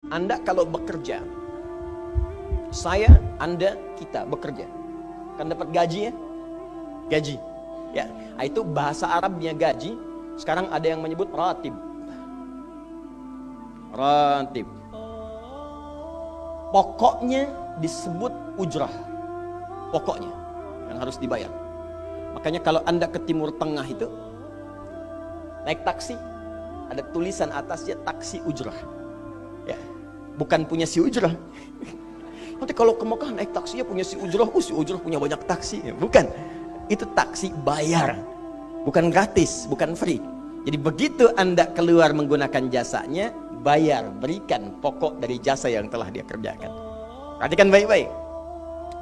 Anda kalau bekerja, saya, Anda, kita bekerja, kan dapat gaji ya? Gaji. Ya, itu bahasa Arabnya gaji. Sekarang ada yang menyebut ratib. Ratib. Pokoknya disebut ujrah. Pokoknya yang harus dibayar. Makanya kalau Anda ke Timur Tengah itu naik taksi, ada tulisan atasnya taksi ujrah. Ya, bukan punya si ujrah. Nanti kalau ke Mekah naik taksinya punya si ujrah, si ujrah punya banyak taksi. Ya, bukan. Itu taksi bayar, bukan gratis, bukan free. Jadi begitu Anda keluar menggunakan jasanya, bayar, berikan pokok dari jasa yang telah dia kerjakan. Perhatikan baik-baik,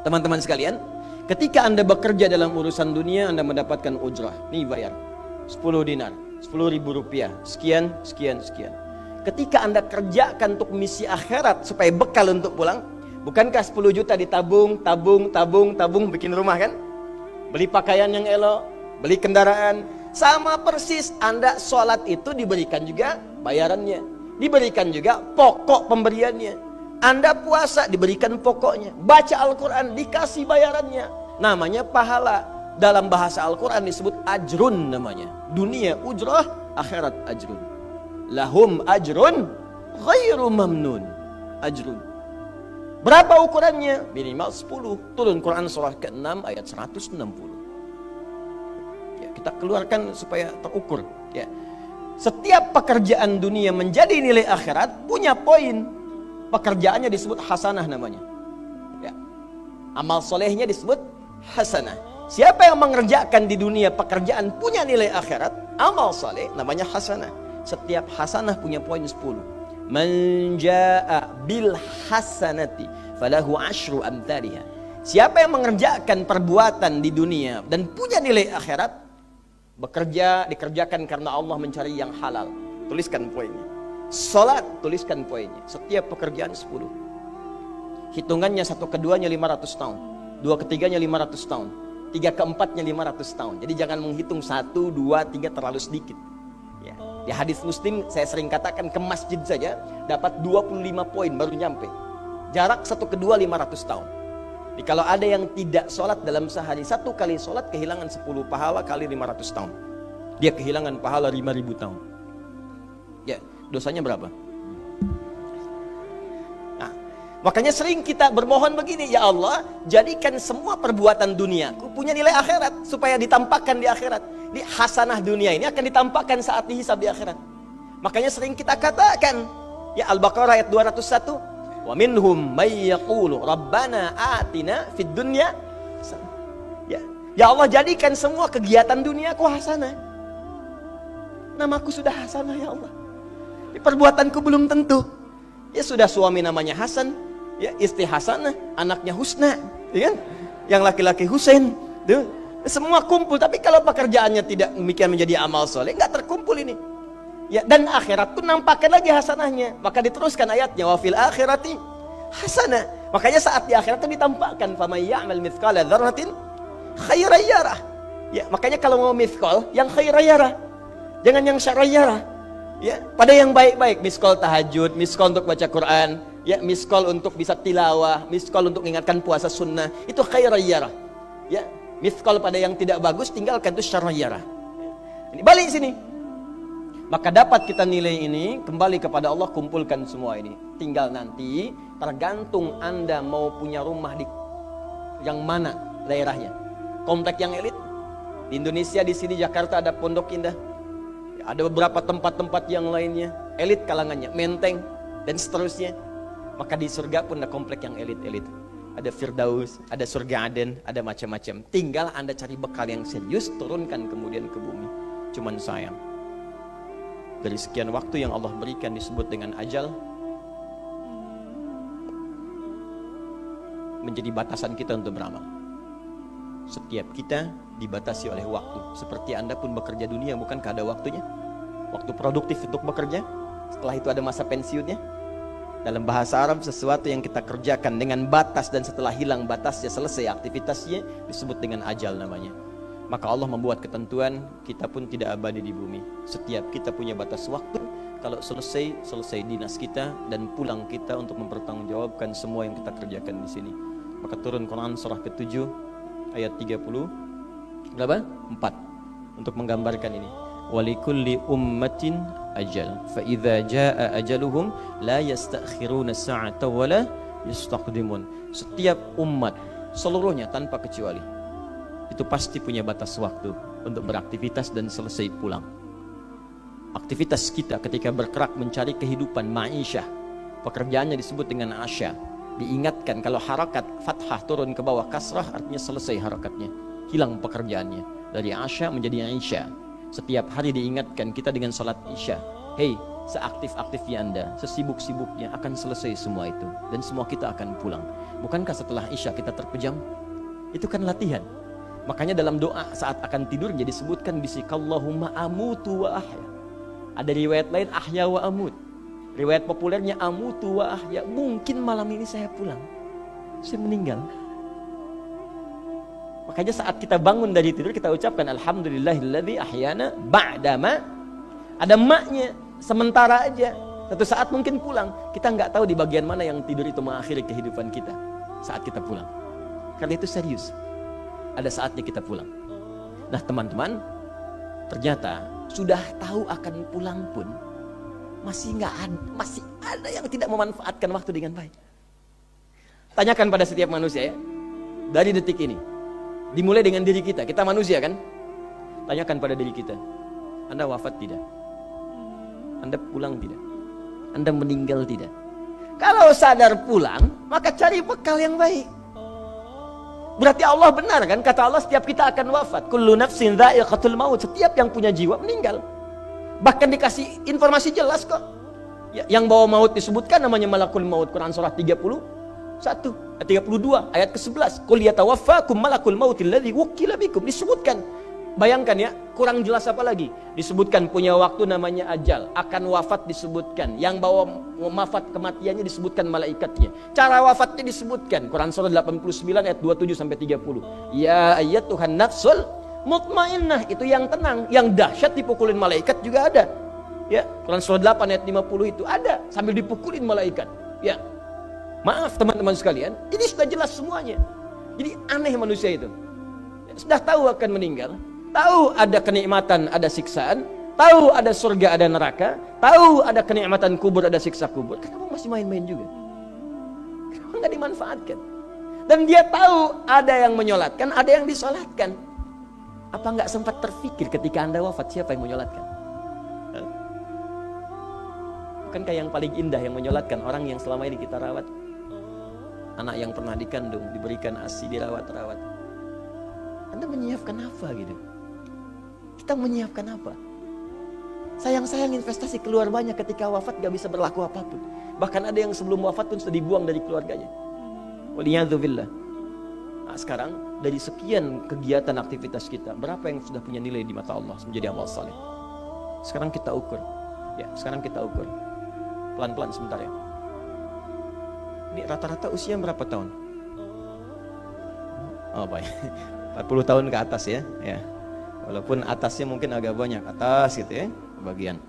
teman-teman sekalian. Ketika Anda bekerja dalam urusan dunia, Anda mendapatkan ujrah. Nih bayar 10 dinar, 10.000 rupiah, sekian, sekian, sekian. Ketika Anda kerjakan untuk misi akhirat supaya bekal untuk pulang, bukankah 10 juta ditabung, tabung, bikin rumah kan? Beli pakaian yang elok, beli kendaraan. Sama persis Anda sholat itu diberikan juga bayarannya, diberikan juga pokok pemberiannya. Anda puasa diberikan pokoknya, baca Al-Quran dikasih bayarannya, namanya pahala. Dalam bahasa Al-Quran disebut ajrun namanya. Dunia ujrah, akhirat ajrun. Lahum ajrun ghairu mamnun. Ajrun. Berapa ukurannya? Minimal 10. Turun Quran surah ke-6 ayat 160. Ya, kita keluarkan supaya terukur. Ya. Setiap pekerjaan dunia menjadi nilai akhirat punya poin. Pekerjaannya disebut hasanah namanya. Ya. Amal solehnya disebut hasanah. Siapa yang mengerjakan di dunia pekerjaan punya nilai akhirat, amal soleh namanya hasanah. Setiap hasanah punya poin 10. Man jaa bil hasanati falahu asyru amthaliha. Siapa yang mengerjakan perbuatan di dunia dan punya nilai akhirat, bekerja dikerjakan karena Allah mencari yang halal. Tuliskan poinnya. Salat, tuliskan poinnya. Setiap pekerjaan 10. Hitungannya 1 keduanya 500 tahun, 2 ketiganya 500 tahun, 3 keempatnya 500 tahun. Jadi jangan menghitung 1, 2, 3 terlalu sedikit. Di hadis Muslim saya sering katakan ke masjid saja dapat 25 poin baru nyampe. Jarak 1 kedua 500 tahun. Jadi kalau ada yang tidak sholat dalam sehari, 1 kali sholat kehilangan 10 pahala kali 500 tahun. Dia kehilangan pahala 5.000 tahun. Ya, dosanya berapa? Nah, makanya sering kita bermohon begini, ya Allah, jadikan semua perbuatan duniaku punya nilai akhirat supaya ditampakkan di akhirat. Di hasanah dunia ini akan ditampakkan saat dihisab di akhirat. Makanya sering kita katakan, ya Al-Baqarah ayat 201, wa minhum may yaqulu rabbana atina fid dunya. Ya Allah, jadikan semua kegiatan duniaku hasanah. Namaku sudah hasanah ya Allah. Perbuatanku belum tentu. Ya sudah suami namanya Hasan, ya istri hasanah, anaknya Husna, ya kan? Yang laki-laki Husain, tuh. Semua kumpul, tapi kalau pekerjaannya tidak demikian menjadi amal soleh, nggak terkumpul ini. Ya, dan akhirat pun nampakkan lagi hasanahnya. Maka diteruskan ayatnya, wa fil akhirati hasanah. Makanya saat di akhirat itu ditampakkan, faman ya'mal mithqala dzarratin khairan yarah. Ya, makanya kalau mau mithqal, yang khairan yarah. Jangan yang syarran yarah. Ya, pada yang baik-baik, miskol tahajud, miskol untuk baca Quran, ya, miskol untuk bisa tilawah, miskol untuk mengingatkan puasa sunnah, itu khairan yarah. Ya, miskol pada yang tidak bagus tinggalkan, itu syarran yarah. Ini balik sini. Maka dapat kita nilai ini kembali kepada Allah, kumpulkan semua ini. Tinggal nanti tergantung Anda mau punya rumah di yang mana daerahnya. Komplek yang elit di Indonesia, di sini Jakarta ada Pondok Indah. Ada beberapa tempat-tempat yang lainnya, elit kalangannya, Menteng dan seterusnya. Maka di surga pun ada komplek yang elit-elit. Ada Firdaus, ada surga Aden, ada macam-macam. Tinggal Anda cari bekal yang serius, turunkan kemudian ke bumi. Cuman sayang, dari sekian waktu yang Allah berikan disebut dengan ajal, menjadi batasan kita untuk beramal. Setiap kita dibatasi oleh waktu. Seperti Anda pun bekerja dunia, bukankah ada waktunya? Waktu produktif untuk bekerja, setelah itu ada masa pensiunnya. Dalam bahasa Arab, sesuatu yang kita kerjakan dengan batas dan setelah hilang batasnya, selesai aktivitasnya, disebut dengan ajal namanya. Maka Allah membuat ketentuan, kita pun tidak abadi di bumi. Setiap kita punya batas waktu, kalau selesai dinas kita dan pulang kita untuk mempertanggungjawabkan semua yang kita kerjakan di sini. Maka turun Quran surah ke-7 ayat 30 berapa? 4 untuk menggambarkan ini. Walikulli ummatin ajal fa idza jaa ajaluhum la yastakhiruna sa'ata wa la yastaqdimun. Setiap umat seluruhnya tanpa kecuali itu pasti punya batas waktu untuk beraktivitas dan selesai pulang. Aktivitas kita ketika bergerak mencari kehidupan ma'isyah, pekerjaannya disebut dengan asya. Diingatkan kalau harakat fathah turun ke bawah kasrah artinya selesai harakatnya, hilang pekerjaannya. Dari asya menjadi isya. Setiap hari diingatkan kita dengan salat isya. Hei, seaktif-aktifnya Anda, sesibuk-sibuknya akan selesai semua itu dan semua kita akan pulang. Bukankah setelah isya kita terpejam? Itu kan latihan. Makanya dalam doa saat akan tidur jadi disebutkan bisikallahumma amutu wa ahya. Ada riwayat lain ahya wa amut. Riwayat populernya amutu wa ahya. Mungkin malam ini saya pulang, saya meninggal. Makanya saat kita bangun dari tidur kita ucapkan alhamdulillahilladzi ahyana ba'dama. Ada maknya, sementara aja. Satu saat mungkin pulang. Kita nggak tahu di bagian mana yang tidur itu mengakhiri kehidupan kita saat kita pulang. Karena itu serius. Ada saatnya kita pulang. Nah teman-teman, ternyata sudah tahu akan pulang pun masih ada yang tidak memanfaatkan waktu dengan baik. Tanyakan pada setiap manusia ya, dari detik ini, dimulai dengan diri kita manusia kan? Tanyakan pada diri kita, Anda wafat tidak? Anda pulang tidak? Anda meninggal tidak? Kalau sadar pulang, maka cari bekal yang baik. Berarti Allah benar kan? Kata Allah setiap kita akan wafat. Kullu nafsin dha'iqatul maut. Setiap yang punya jiwa meninggal. Bahkan dikasih informasi jelas kok. Yang bawa maut disebutkan namanya malakul maut. Quran surah 32 ayat ke-11. Qul yatawaffakum malakul mautil ladzi wukkila bikum. Disebutkan. Bayangkan ya, kurang jelas apa lagi? Disebutkan punya waktu namanya ajal, akan wafat disebutkan, yang bawa wafat kematiannya disebutkan malaikatnya. Cara wafatnya disebutkan, Quran surah 89 ayat 27 sampai 30. Ya ayyatuhan nafsul mutmainnah, itu yang tenang, yang dahsyat dipukulin malaikat juga ada. Ya, Quran surah 8 ayat 50 itu ada sambil dipukulin malaikat. Ya. Maaf teman-teman sekalian, ini sudah jelas semuanya. Jadi aneh manusia itu. Sudah tahu akan meninggal, tahu ada kenikmatan, ada siksaan, tahu ada surga, ada neraka, tahu ada kenikmatan kubur, ada siksa kubur. Kenapa masih main-main juga? Kenapa nggak dimanfaatkan? Dan dia tahu ada yang menyolatkan, ada yang disolatkan. Apa nggak sempat terfikir ketika Anda wafat siapa yang menyolatkan? Bukankah yang paling indah yang menyolatkan orang yang selama ini kita rawat? Anak yang pernah dikandung, diberikan ASI, dirawat-rawat. Anda menyiapkan apa gitu? Kita menyiapkan apa? Sayang-sayang investasi keluar banyak ketika wafat gak bisa berlaku apapun. Bahkan ada yang sebelum wafat pun sudah dibuang dari keluarganya. Waliyadzubillah. Nah, sekarang dari sekian kegiatan aktivitas kita, berapa yang sudah punya nilai di mata Allah menjadi amal saleh? Sekarang kita ukur. Ya, sekarang kita ukur. Pelan-pelan sebentar ya. Ini rata-rata usia berapa tahun? Oh baik, 40 tahun ke atas ya. Ya. Walaupun atasnya mungkin agak banyak, atas gitu ya, bagian.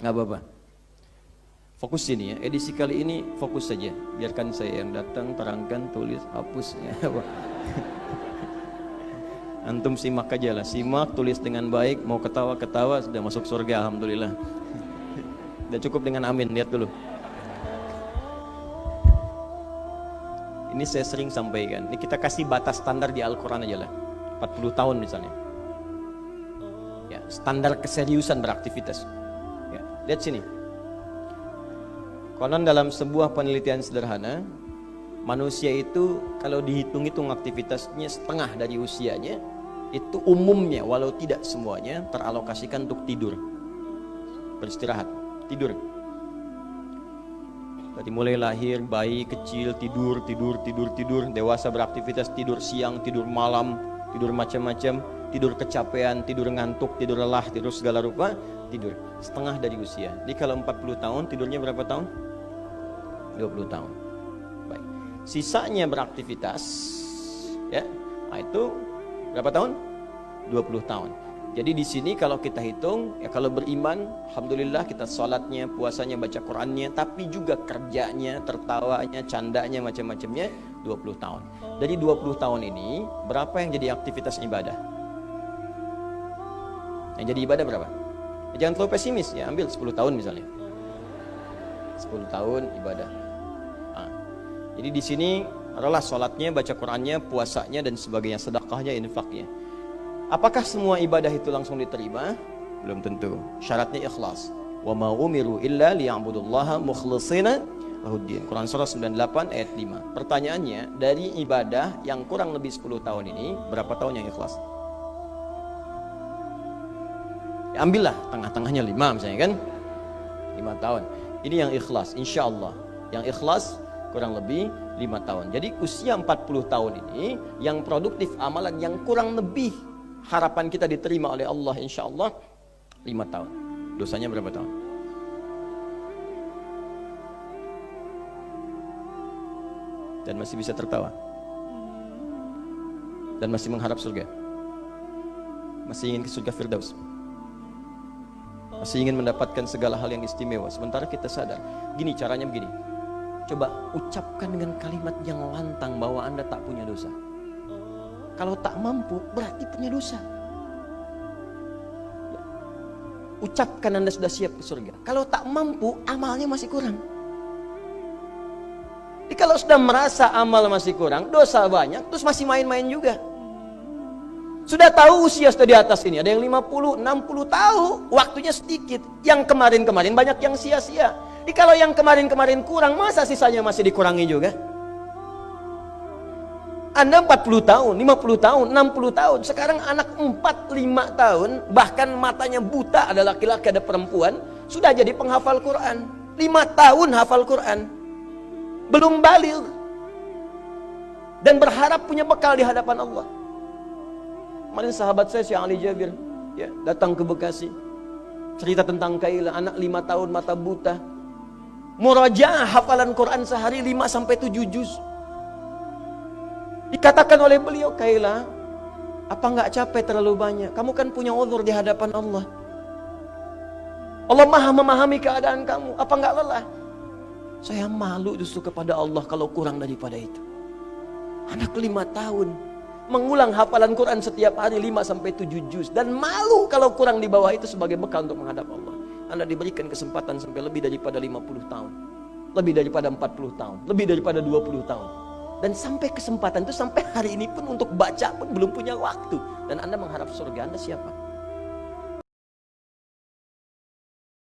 Nggak apa-apa. Fokus sini ya, edisi kali ini fokus saja. Biarkan saya yang datang, terangkan, tulis, hapus ya. Antum simak aja lah, simak, tulis dengan baik, mau ketawa-ketawa, sudah masuk surga, alhamdulillah. Udah cukup dengan amin, lihat dulu. Ini saya sering sampaikan, ini kita kasih batas standar di Al-Quran aja lah, 40 tahun misalnya. Ya, standar keseriusan beraktivitas. Ya, lihat sini. Konon dalam sebuah penelitian sederhana, manusia itu kalau dihitung-hitung aktivitasnya setengah dari usianya, itu umumnya walau tidak semuanya teralokasikan untuk tidur, beristirahat, tidur. Dari mulai lahir, bayi kecil tidur, dewasa beraktivitas tidur siang, tidur malam, tidur macam-macam, tidur kecapean, tidur ngantuk, tidur lelah, tidur segala rupa, tidur setengah dari usia. Jadi kalau 40 tahun tidurnya berapa tahun? 20 tahun. Baik. Sisanya beraktivitas ya. Nah, itu berapa tahun? 20 tahun. Jadi di sini kalau kita hitung, ya kalau beriman, alhamdulillah kita sholatnya, puasanya, baca Qurannya, tapi juga kerjanya, tertawanya, candanya, macam-macamnya 20 tahun. Dari 20 tahun ini, berapa yang jadi aktivitas ibadah? Yang jadi ibadah berapa? Ya, jangan terlalu pesimis ya, ambil 10 tahun misalnya. 10 tahun ibadah. Nah, jadi di sini adalah sholatnya, baca Qurannya, puasanya, dan sebagainya, sedekahnya, infaknya. Apakah semua ibadah itu langsung diterima? Belum tentu. Syaratnya ikhlas. Wa ma umiru illa liya'budullaha mukhlishina lahuddin. Quran surah 98 ayat 5. Pertanyaannya, dari ibadah yang kurang lebih 10 tahun ini, berapa tahun yang ikhlas? Ya, ambillah tengah-tengahnya 5 misalnya kan. 5 tahun. Ini yang ikhlas, insya Allah. Yang ikhlas kurang lebih 5 tahun. Jadi usia 40 tahun ini, yang produktif amalan yang kurang lebih harapan kita diterima oleh Allah insya Allah 5 tahun. Dosanya berapa tahun? Dan masih bisa tertawa. Dan masih mengharap surga. Masih ingin ke surga Firdaus. Masih ingin mendapatkan segala hal yang istimewa. Sementara kita sadar, gini caranya begini. Coba ucapkan dengan kalimat yang lantang bahwa Anda tak punya dosa. Kalau tak mampu, berarti punya dosa. Ucapkan Anda sudah siap ke surga. Kalau tak mampu, amalnya masih kurang. Jadi kalau sudah merasa amal masih kurang, dosa banyak, terus masih main-main juga. Sudah tahu usia sudah di atas ini, ada yang 50, 60 tahu, waktunya sedikit. Yang kemarin-kemarin banyak yang sia-sia. Jadi kalau yang kemarin-kemarin kurang, masa sisanya masih dikurangi juga? Anda 40 tahun, 50 tahun, 60 tahun. Sekarang anak 4, 5 tahun, bahkan matanya buta, ada laki-laki, ada perempuan, sudah jadi penghafal Quran. 5 tahun hafal Quran. Belum baligh. Dan berharap punya bekal di hadapan Allah. Kemarin sahabat saya, Syekh Ali Jabir, ya, datang ke Bekasi. Cerita tentang Kaila, anak 5 tahun, mata buta. Murajaah hafalan Quran sehari 5-7 juz. Dikatakan oleh beliau, Kaila, apa enggak capek terlalu banyak? Kamu kan punya uzur di hadapan Allah. Allah Maha memahami keadaan kamu. Apa enggak lelah? Saya malu justru kepada Allah kalau kurang daripada itu. Anak 5 tahun mengulang hafalan Quran setiap hari 5-7 juz, dan malu kalau kurang di bawah itu sebagai bekal untuk menghadap Allah. Anda diberikan kesempatan sampai lebih daripada 50 tahun, lebih daripada 40 tahun, lebih daripada 20 tahun. Dan sampai kesempatan itu, sampai hari ini pun untuk baca pun belum punya waktu. Dan Anda mengharap surga, Anda siapa?